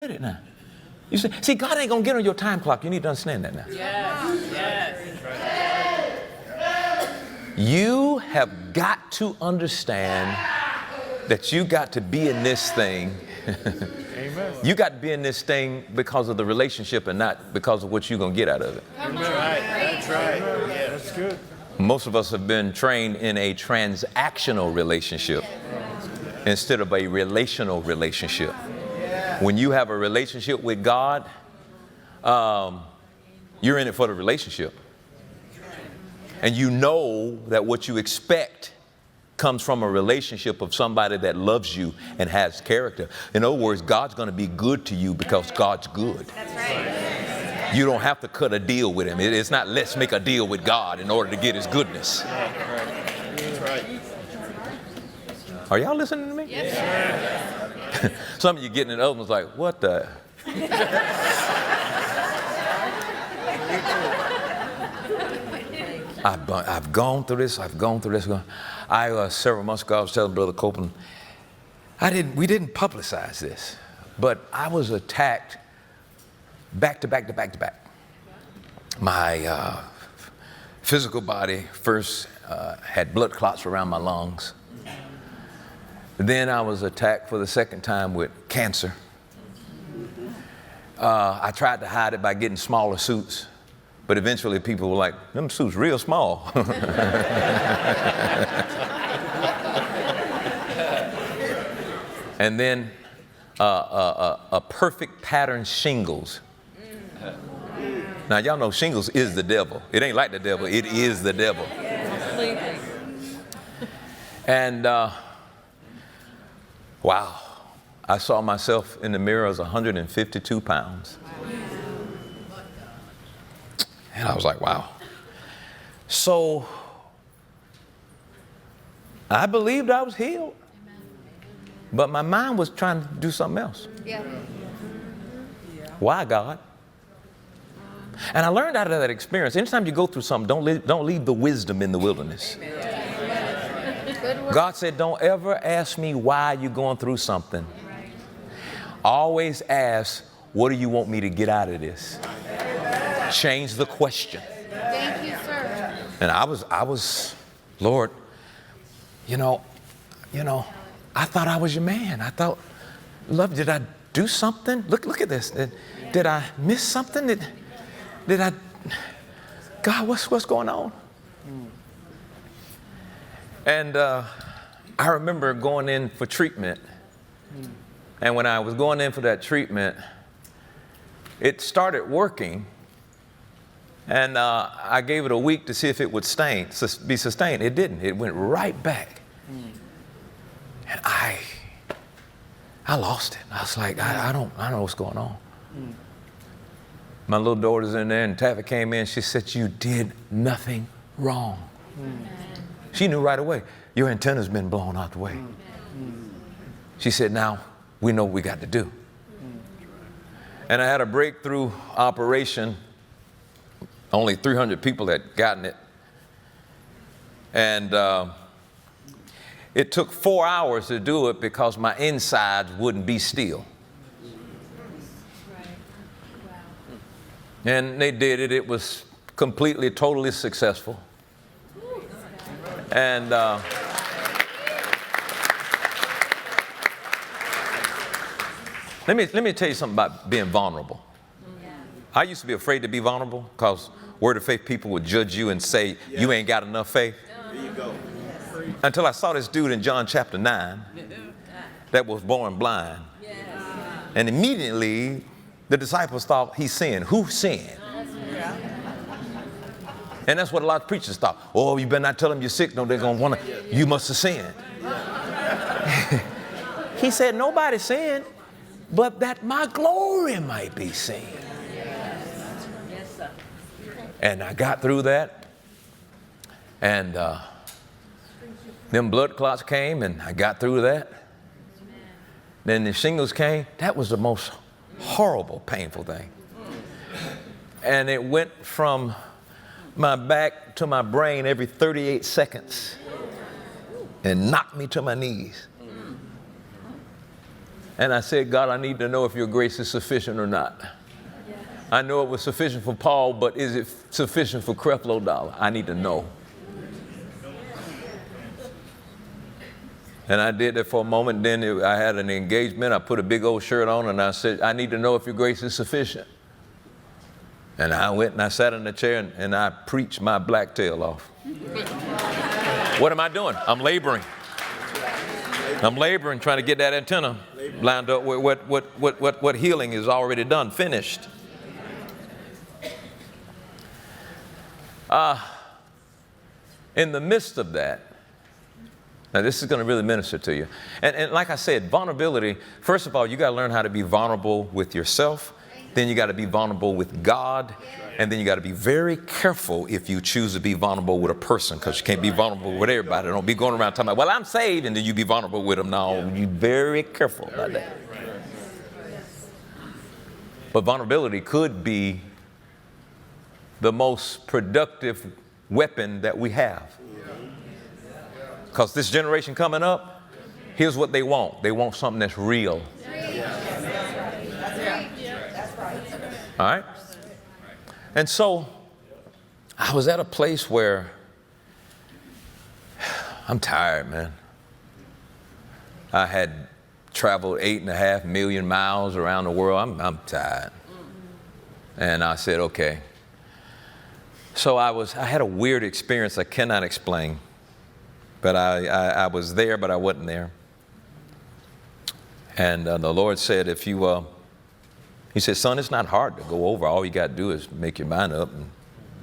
Get it now. You see, God ain't going to get on your time clock. You need to understand that now. Yes. You have got to understand that you got to be in this thing. Amen. You got to be in this thing because of the relationship and not because of what you're going to get out of it. That's right. That's right. Yeah, that's good. Most of us have been trained in a transactional relationship instead of a relational relationship. When you have a relationship with God, you're in it for the relationship. And you know that what you expect comes from a relationship of somebody that loves you and has character. In other words, God's going to be good to you because God's good. That's right. You don't have to cut a deal with him. It's not let's make a deal with God in order to get his goodness. That's right. Are y'all listening to me? Yes. Some of you getting it, other ones like, what the? I've gone through this. Several months ago, I was telling Brother Copeland, we didn't publicize this, but I was attacked back to back. My physical body first had blood clots around my lungs. Then I was attacked for the second time with cancer. I tried to hide it by getting smaller suits. But eventually people were like, them suits real small. And then a perfect pattern shingles. Now y'all know shingles is the devil. It ain't like the devil, it is the devil. And wow, I saw myself in the mirror as 152 pounds. And I was like, wow. So I believed I was healed. But my mind was trying to do something else. Yeah. Why, God? And I learned out of that experience, anytime you go through something, don't leave the wisdom in the wilderness. God said, don't ever ask me why you're going through something. Always ask, what do you want me to get out of this? Change the question. Thank you, sir. And I was, Lord, you know, I thought I was your man. I thought, love, did I do something? Look at this. Did I miss something? Did I, God, what's going on? And I remember going in for treatment. And when I was going in for that treatment, it started working. And I gave it a week to see if it would be sustained. It didn't. It went right back. And I lost it. I was like, I don't know what's going on. My little daughter's in there, and Taffy came in. She said, you did nothing wrong. She knew right away. Your antenna's been blown out the way. She said, now we know what we got to do. And I had a breakthrough operation. Only 300 people had gotten it. And it took 4 hours to do it because my insides wouldn't be still. And they did it. It was completely, totally successful. And let me tell you something about being vulnerable. I used to be afraid to be vulnerable because Word of Faith people would judge you and say, you ain't got enough faith. There you go. Until I saw this dude in John chapter 9 that was born blind. And immediately the disciples thought he sinned. Who sinned? And that's what a lot of preachers thought. Oh, you better not tell them you're sick. No, they're going to want to, you must have sinned. He said, nobody sinned, but that my glory might be seen. And I got through that, and them blood clots came, and I got through that. Then the shingles came. That was the most horrible, painful thing. And it went from my back to my brain every 38 seconds and knocked me to my knees. And I said, God, I need to know if your grace is sufficient or not. I know it was sufficient for Paul, but is it sufficient for Creflo Dollar? I need to know. And I did that for a moment. Then I had an engagement. I put a big old shirt on and I said, I need to know if your grace is sufficient. And I went and I sat in the chair and I preached my black tail off. What am I doing? I'm laboring. I'm laboring, trying to get that antenna lined up with what healing is already done, finished. In the midst of that, now this is going to really minister to you. And like I said, vulnerability, first of all, you got to learn how to be vulnerable with yourself. Then you got to be vulnerable with God. And then you got to be very careful if you choose to be vulnerable with a person, because you can't be vulnerable with everybody. Don't be going around talking about, well, I'm saved, and then you be vulnerable with them. No, you very careful about that. But vulnerability could be the most productive weapon that we have. Because this generation coming up, here's what they want. They want something that's real. All right? And so I was at a place where I'm tired, man. I had traveled 8.5 million miles around the world. I'm tired. And I said, okay. So I had a weird experience I cannot explain. But I was there, but I wasn't there. And the Lord said, He said, son, it's not hard to go over. All you got to do is make your mind up and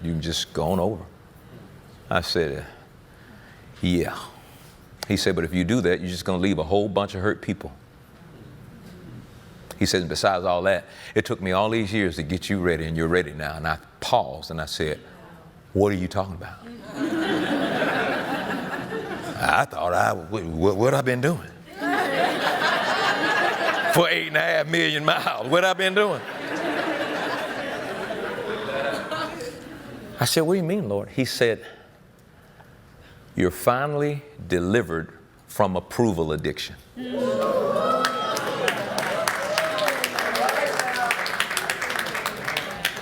you can just go on over. I said, yeah. He said, but if you do that, you're just going to leave a whole bunch of hurt people. He said, besides all that, it took me all these years to get you ready, and you're ready now. And I paused and I said, what are you talking about? I thought what I've been doing for 8.5 million miles. What I've been doing? I said, what do you mean, Lord? He said, you're finally delivered from approval addiction.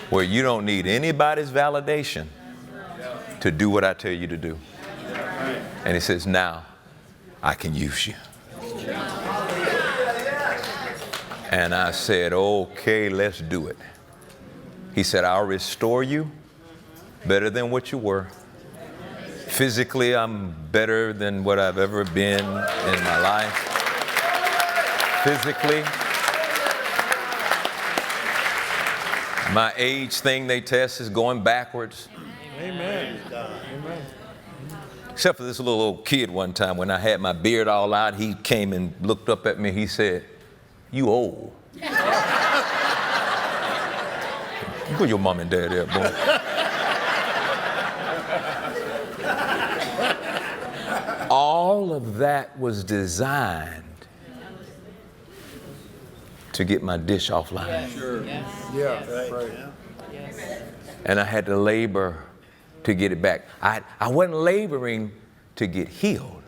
Where you don't need anybody's validation to do what I tell you to do. And he says, now I can use you. And I said, okay, let's do it. He said, I'll restore you better than what you were. Physically, I'm better than what I've ever been in my life. Physically. My age thing they test is going backwards. Amen. Amen. Except for this little old kid one time when I had my beard all out, he came and looked up at me. He said, you old. Put your mom and dad there, boy. All of that was designed to get my dish offline. Sure. Yeah, right. And I had to labor to get it back. I wasn't laboring to get healed.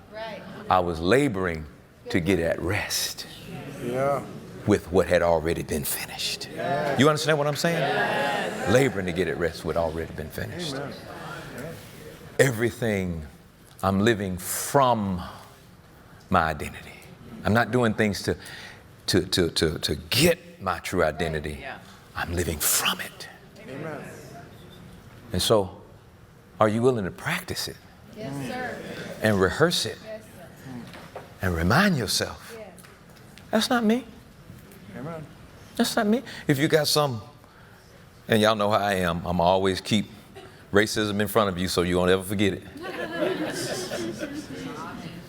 I was laboring to get at rest. Yeah. With what had already been finished. Yes. You understand what I'm saying? Yes. Laboring to get at rest with already been finished. Amen. Everything, I'm living from my identity. I'm not doing things to get my true identity. Yeah. I'm living from it. Amen. And so, are you willing to practice it? Yes, sir. And rehearse it? Yes, sir. And remind yourself, yes. That's not me. Amen. That's not me. If you got some, and y'all know how I am, I'm always keep racism in front of you so you won't ever forget it.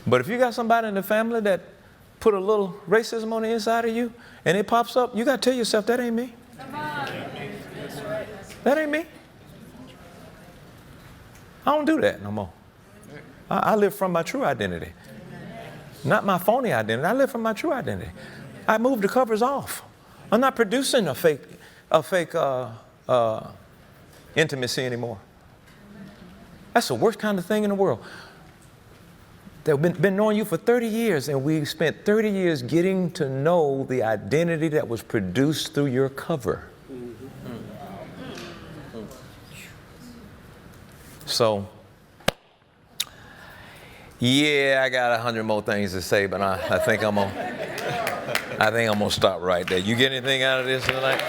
But if you got somebody in the family that put a little racism on the inside of you and it pops up, you got to tell yourself, that ain't me. That ain't me. I don't do that no more. I live from my true identity. Not my phony identity. I live from my true identity. I moved the covers off. I'm not producing a fake intimacy anymore. That's the worst kind of thing in the world. that been knowing you for 30 years, and we spent 30 years getting to know the identity that was produced through your cover. So, yeah, I got 100 more things to say, but I think I'm gonna stop right there. You get anything out of this tonight?